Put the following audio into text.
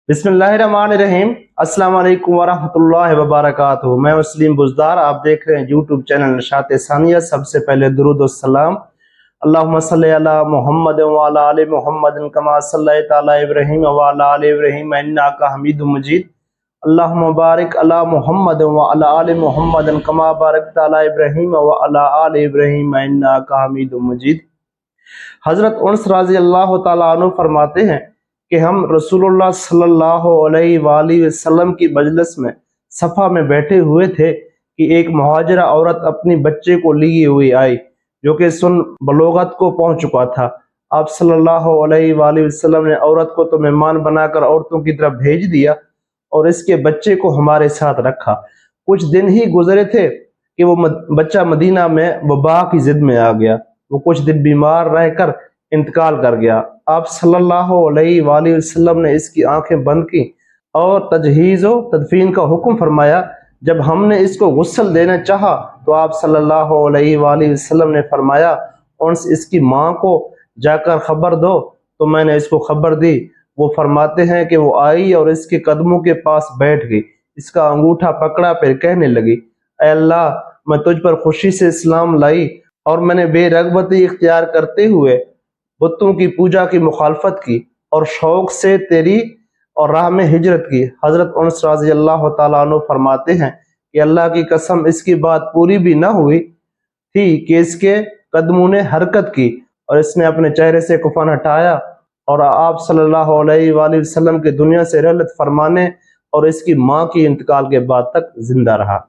बिस्मिल्लाहिर्रहमानिर्रहीम। अस्सलाम वालेकुम वरहमतुल्लाहि वबरकातुहू। मैं मुस्लिम बुज़दार, आप देख रहे हैं यूट्यूब चैनल नशात सानिया। सबसे पहले दुरूद और सलाम अल्लाहुम्मा सल्ली अला मुहम्मद व अला आलि मुहम्मद कमा सल्लैता अला इब्राहीम व अला आलि इब्राहीम इन्नका हमीदुम मजीद। अल्लाहुम्मा बारिक अला मुहम्मद व अला आलि मुहम्मद कमा बारकता अला इब्राहीम व अला आलि इब्राहीम इन्नका हमीदुम मजीद। हज़रत उनस रज़ी अल्लाह तआला अन्हु फरमाते हैं कि हम रसूलुल्लाह सल्लल्लाहु अलैहि वसल्लम की मजलिस में सफ़ा में बैठे हुए थे कि एक मुहाजिरा औरत अपनी बच्चे को लिए हुई आई, जो कि सुन बलोगत को पहुंच चुका था। आप सल्लल्लाहु अलैहि वसल्लम ने औरत को तो मेहमान बनाकर औरतों की तरफ भेज दिया और इसके बच्चे को हमारे साथ रखा। कुछ दिन ही गुजरे थे कि वो बच्चा मदीना में वबा की जिद में आ गया। वो कुछ दिन बीमार रहकर इंतकाल कर गया। आप सल्लल्लाहु अलैहि वसल्लम ने इसकी आंखें बंद की और तजहीज़ व तदफीन का हुक्म फरमाया। जब हमने इसको गुस्ल देना चाहा तो आप सल्लल्लाहु अलैहि वसल्लम ने फरमाया, उनसे इसकी माँ को जाकर खबर दो। तो मैंने इसको खबर दी। वो फरमाते हैं कि वो आई और इसके कदमों के पास बैठ गई, इसका अंगूठा पकड़ा, फिर कहने लगी, ऐ अल्लाह, मैं तुझ पर खुशी से इस्लाम लाई और मैंने बेरगबती इख्तियार करते हुए बुतों की पूजा की मुखालफत की और शौक से तेरी और राह में हिजरत की। हजरत उनस रज़ी अल्लाह तआला अन्हु फरमाते हैं कि अल्लाह की कसम, इसकी बात पूरी भी ना हुई थी कि इसके कदमों ने हरकत की और इसने अपने चेहरे से कफन हटाया और आप सल्लल्लाहु अलैहि वसल्लम के दुनिया से रहलत फरमाने और इसकी माँ की इंतकाल के बाद तक जिंदा रहा।